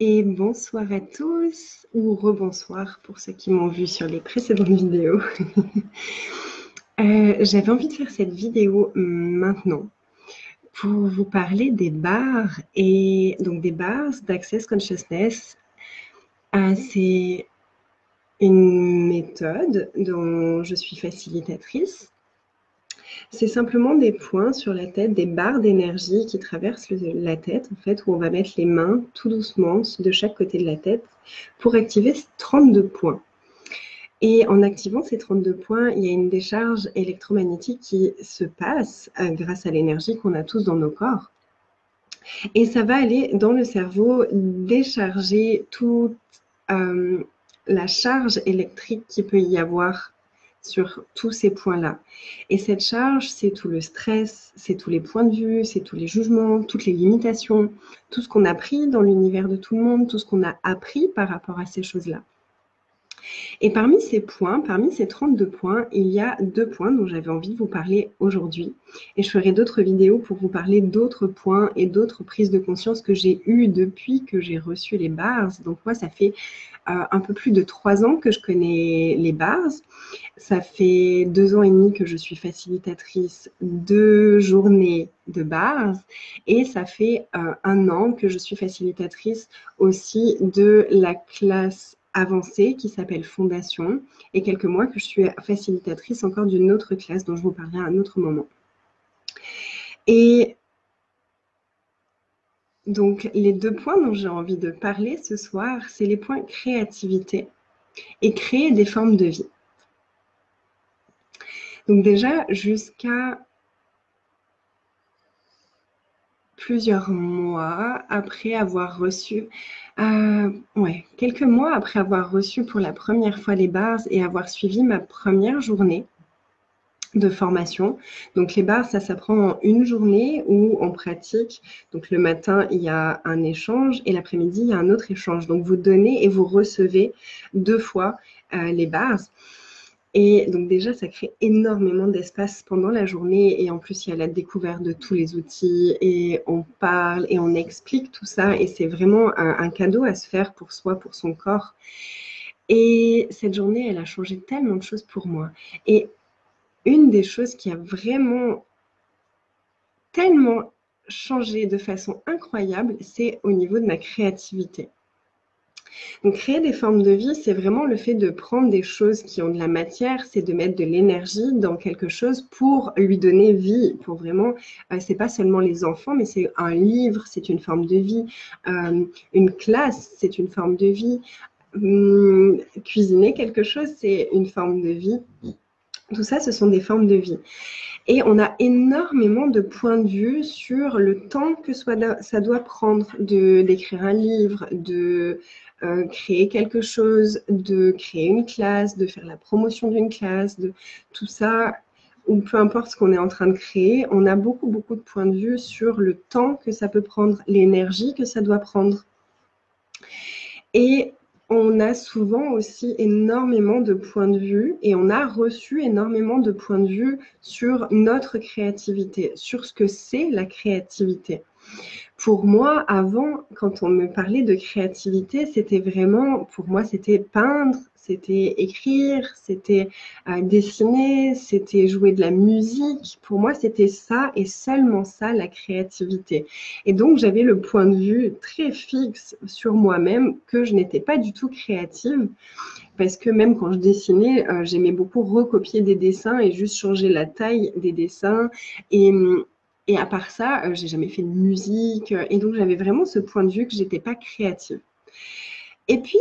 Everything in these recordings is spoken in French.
Et bonsoir à tous, ou rebonsoir pour ceux qui m'ont vu sur les précédentes vidéos. J'avais envie de faire cette vidéo maintenant pour vous parler des bars et donc des bars d'Access Consciousness. C'est une méthode dont je suis facilitatrice. C'est simplement des points sur la tête, des barres d'énergie qui traversent la tête, en fait, où on va mettre les mains tout doucement de chaque côté de la tête pour activer 32 points. Et en activant ces 32 points, il y a une décharge électromagnétique qui se passe grâce à l'énergie qu'on a tous dans nos corps. Et ça va aller dans le cerveau décharger toute la charge électrique qu'il peut y avoir sur tous ces points-là. Et cette charge, c'est tout le stress, c'est tous les points de vue, c'est tous les jugements, toutes les limitations, tout ce qu'on a appris dans l'univers de tout le monde, tout ce qu'on a appris par rapport à ces choses-là. Et parmi ces points, parmi ces 32 points, il y a 2 points dont j'avais envie de vous parler aujourd'hui. Et je ferai d'autres vidéos pour vous parler d'autres points et d'autres prises de conscience que j'ai eues depuis que j'ai reçu les bars. Donc moi, ça fait un peu plus de 3 ans que je connais les bars. Ça fait 2 ans et demi que je suis facilitatrice de journées de bars. Et ça fait 1 an que je suis facilitatrice aussi de la classe avancée qui s'appelle Fondation et quelques mois que je suis facilitatrice encore d'une autre classe dont je vous parlerai à un autre moment. Et donc, les 2 points dont j'ai envie de parler ce soir, c'est les points créativité et créer des formes de vie. Donc déjà, jusqu'à plusieurs mois après avoir reçu, quelques mois après avoir reçu pour la première fois les bars et avoir suivi ma première journée de formation. Donc les bars, ça s'apprend en une journée où on pratique. Donc le matin, il y a un échange et l'après-midi, il y a un autre échange. Donc vous donnez et vous recevez 2 fois les bars. Et donc déjà, ça crée énormément d'espace pendant la journée et en plus, il y a la découverte de tous les outils et on parle et on explique tout ça et c'est vraiment un cadeau à se faire pour soi, pour son corps. Et cette journée, elle a changé tellement de choses pour moi. Et une des choses qui a vraiment tellement changé de façon incroyable, c'est au niveau de ma créativité. Donc, créer des formes de vie, c'est vraiment le fait de prendre des choses qui ont de la matière, c'est de mettre de l'énergie dans quelque chose pour lui donner vie, pour vraiment, c'est pas seulement les enfants, mais c'est un livre, c'est une forme de vie, une classe, c'est une forme de vie, cuisiner quelque chose, c'est une forme de vie. Tout ça, ce sont des formes de vie. Et on a énormément de points de vue sur le temps que ça doit prendre d'écrire un livre, de créer quelque chose, de créer une classe, de faire la promotion d'une classe, de tout ça, ou peu importe ce qu'on est en train de créer, on a beaucoup, beaucoup de points de vue sur le temps que ça peut prendre, l'énergie que ça doit prendre. Et on a souvent aussi énormément de points de vue et on a reçu énormément de points de vue sur notre créativité, sur ce que c'est la créativité. Pour moi, avant, quand on me parlait de créativité, c'était vraiment, pour moi, c'était peindre, c'était écrire, c'était dessiner, c'était jouer de la musique. Pour moi, c'était ça et seulement ça, la créativité. Et donc, j'avais le point de vue très fixe sur moi-même que je n'étais pas du tout créative. Parce que même quand je dessinais, j'aimais beaucoup recopier des dessins et juste changer la taille des dessins. Et à part ça, j'ai jamais fait de musique. Et donc, j'avais vraiment ce point de vue que j'étais pas créative. Et puis,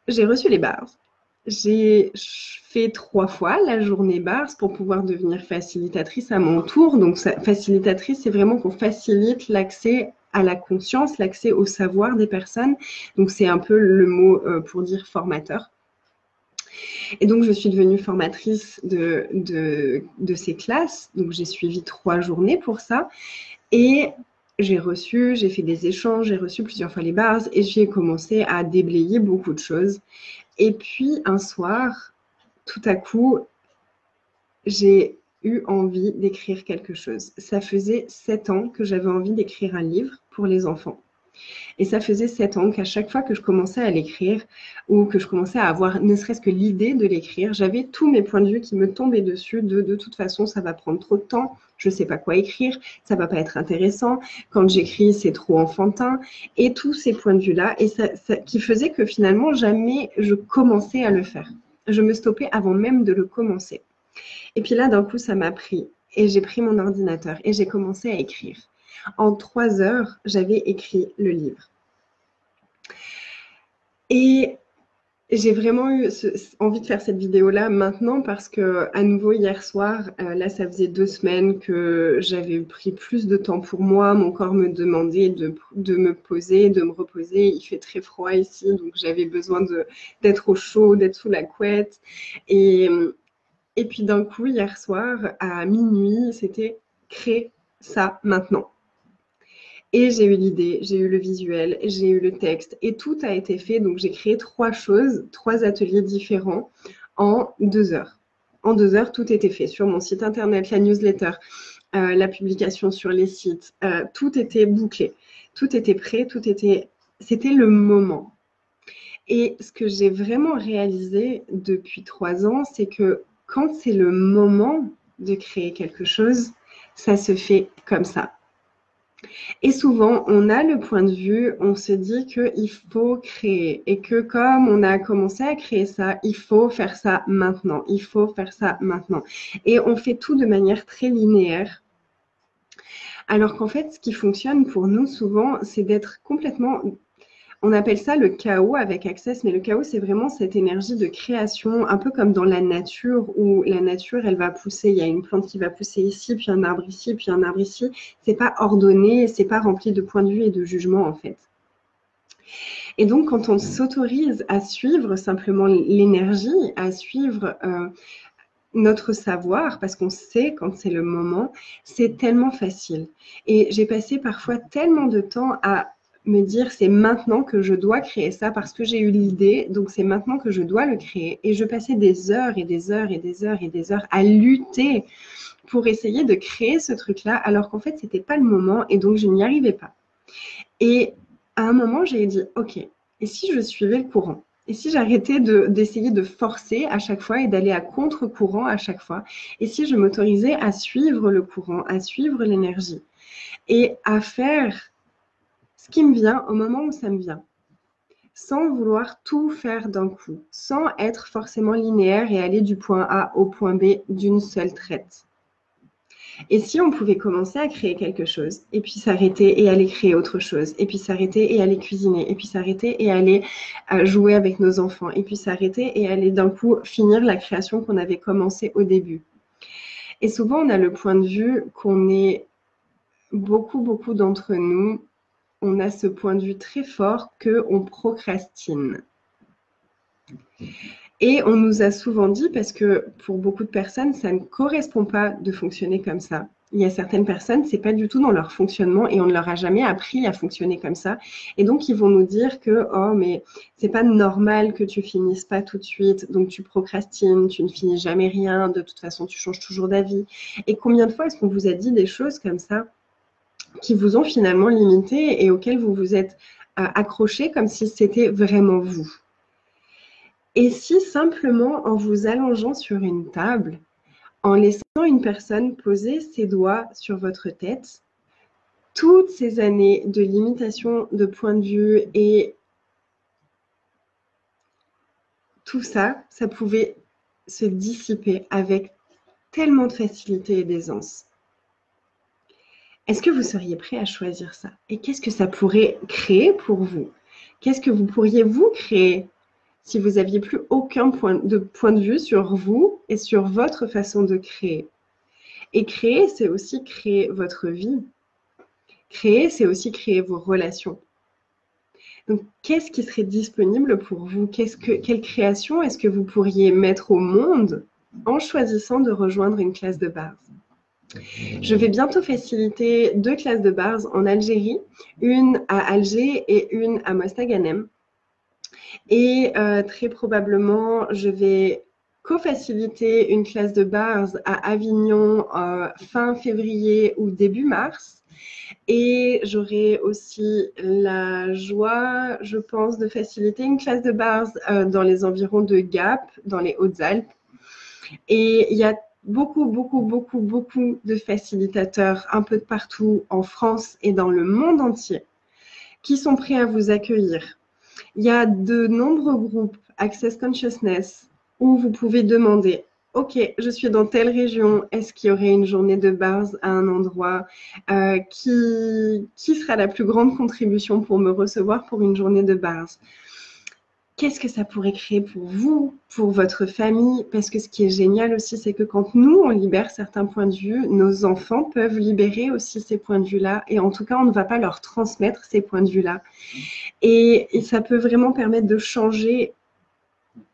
j'ai reçu les bars. J'ai fait 3 fois la journée bars pour pouvoir devenir facilitatrice à mon tour. Donc, facilitatrice, c'est vraiment qu'on facilite l'accès à la conscience, l'accès au savoir des personnes. Donc, c'est un peu le mot pour dire formateur. Et donc, je suis devenue formatrice de ces classes. Donc, j'ai suivi 3 journées pour ça. Et j'ai fait des échanges, j'ai reçu plusieurs fois les bars et j'ai commencé à déblayer beaucoup de choses. Et puis, un soir, tout à coup, j'ai eu envie d'écrire quelque chose. Ça faisait 7 ans que j'avais envie d'écrire un livre pour les enfants. Et ça faisait 7 ans qu'à chaque fois que je commençais à l'écrire ou que je commençais à avoir ne serait-ce que l'idée de l'écrire, j'avais tous mes points de vue qui me tombaient dessus de toute façon, ça va prendre trop de temps, je ne sais pas quoi écrire, ça ne va pas être intéressant, quand j'écris, c'est trop enfantin, et tous ces points de vue-là, et qui faisait que finalement, jamais je commençais à le faire. Je me stoppais avant même de le commencer. Et puis là, d'un coup, ça m'a pris. Et j'ai pris mon ordinateur et j'ai commencé à écrire. En 3 heures, j'avais écrit le livre. Et j'ai vraiment eu envie de faire cette vidéo-là maintenant parce que, à nouveau, hier soir, là, ça faisait 2 semaines que j'avais pris plus de temps pour moi. Mon corps me demandait de me poser, de me reposer. Il fait très froid ici, donc j'avais besoin d'être au chaud, d'être sous la couette. Et puis d'un coup, hier soir, à minuit, c'était créer ça maintenant. Et j'ai eu l'idée, j'ai eu le visuel, j'ai eu le texte et tout a été fait. Donc j'ai créé 3 choses, 3 ateliers différents en 2 heures. En 2 heures, tout était fait sur mon site internet, la newsletter, la publication sur les sites. Tout était bouclé, tout était prêt, c'était le moment. Et ce que j'ai vraiment réalisé depuis 3 ans, c'est que quand c'est le moment de créer quelque chose, ça se fait comme ça. Et souvent, on a le point de vue, on se dit qu'il faut créer et que comme on a commencé à créer ça, il faut faire ça maintenant, il faut faire ça maintenant. Et on fait tout de manière très linéaire. Alors qu'en fait, ce qui fonctionne pour nous souvent, c'est d'être complètement... On appelle ça le chaos avec Access, mais le chaos, c'est vraiment cette énergie de création, un peu comme dans la nature, où la nature, elle va pousser, il y a une plante qui va pousser ici, puis un arbre ici, puis un arbre ici. C'est pas ordonné, c'est pas rempli de points de vue et de jugements, en fait. Et donc, quand on s'autorise à suivre simplement l'énergie, à suivre notre savoir, parce qu'on sait quand c'est le moment, c'est tellement facile. Et j'ai passé parfois tellement de temps à me dire c'est maintenant que je dois créer ça parce que j'ai eu l'idée, donc c'est maintenant que je dois le créer. Et je passais des heures et des heures et des heures et des heures à lutter pour essayer de créer ce truc-là, alors qu'en fait, c'était pas le moment et donc je n'y arrivais pas. Et à un moment, j'ai dit, OK, et si je suivais le courant? Et si j'arrêtais d'essayer de forcer à chaque fois et d'aller à contre-courant à chaque fois? Et si je m'autorisais à suivre le courant, à suivre l'énergie et à faire ce qui me vient au moment où ça me vient, sans vouloir tout faire d'un coup, sans être forcément linéaire et aller du point A au point B d'une seule traite. Et si on pouvait commencer à créer quelque chose, et puis s'arrêter et aller créer autre chose, et puis s'arrêter et aller cuisiner, et puis s'arrêter et aller jouer avec nos enfants, et puis s'arrêter et aller d'un coup finir la création qu'on avait commencé au début. Et souvent, on a le point de vue qu'on est beaucoup d'entre nous, on a ce point de vue très fort qu'on procrastine. Et on nous a souvent dit, parce que pour beaucoup de personnes, ça ne correspond pas de fonctionner comme ça. Il y a certaines personnes, c'est pas du tout dans leur fonctionnement et on ne leur a jamais appris à fonctionner comme ça. Et donc, ils vont nous dire que, oh, mais c'est pas normal que tu finisses pas tout de suite, donc tu procrastines, tu ne finis jamais rien, de toute façon, tu changes toujours d'avis. Et combien de fois est-ce qu'on vous a dit des choses comme ça qui vous ont finalement limité et auxquelles vous vous êtes accroché comme si c'était vraiment vous? Et si simplement en vous allongeant sur une table, en laissant une personne poser ses doigts sur votre tête, toutes ces années de limitation de point de vue et tout ça, ça pouvait se dissiper avec tellement de facilité et d'aisance. Est-ce que vous seriez prêt à choisir ça? Et qu'est-ce que ça pourrait créer pour vous? Qu'est-ce que vous pourriez vous créer si vous n'aviez plus aucun point de vue sur vous et sur votre façon de créer? Et créer, c'est aussi créer votre vie. Créer, c'est aussi créer vos relations. Donc, qu'est-ce qui serait disponible pour vous? Quelle création est-ce que vous pourriez mettre au monde en choisissant de rejoindre une classe de base? Je vais bientôt faciliter 2 classes de base en Algérie, une à Alger et une à Mostaganem. Et très probablement, je vais co-faciliter une classe de base à Avignon fin février ou début mars. Et j'aurai aussi la joie, je pense, de faciliter une classe de bars dans les environs de Gap, dans les Hautes-Alpes. Et il y a beaucoup de facilitateurs un peu de partout en France et dans le monde entier qui sont prêts à vous accueillir. Il y a de nombreux groupes Access Consciousness où vous pouvez demander OK, je suis dans telle région, est-ce qu'il y aurait une journée de bars à un endroit qui sera la plus grande contribution pour me recevoir pour une journée de bars? Qu'est-ce que ça pourrait créer pour vous, pour votre famille? Parce que ce qui est génial aussi, c'est que quand nous, on libère certains points de vue, nos enfants peuvent libérer aussi ces points de vue-là. Et en tout cas, on ne va pas leur transmettre ces points de vue-là. Et ça peut vraiment permettre de changer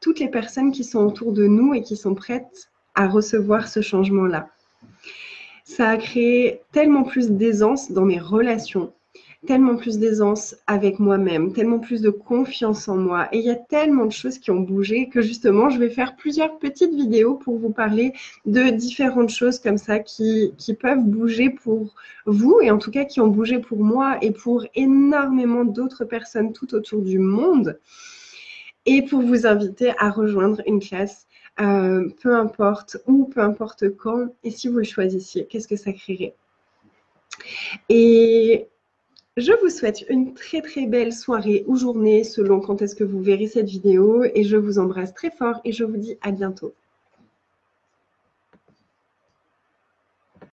toutes les personnes qui sont autour de nous et qui sont prêtes à recevoir ce changement-là. Ça a créé tellement plus d'aisance dans mes relations, tellement plus d'aisance avec moi-même, tellement plus de confiance en moi. Et il y a tellement de choses qui ont bougé que justement, je vais faire plusieurs petites vidéos pour vous parler de différentes choses comme ça qui peuvent bouger pour vous et en tout cas qui ont bougé pour moi et pour énormément d'autres personnes tout autour du monde. Et pour vous inviter à rejoindre une classe, peu importe où, peu importe quand, et si vous le choisissiez, qu'est-ce que ça créerait? Et je vous souhaite une très belle soirée ou journée selon quand est-ce que vous verrez cette vidéo et je vous embrasse très fort et je vous dis à bientôt.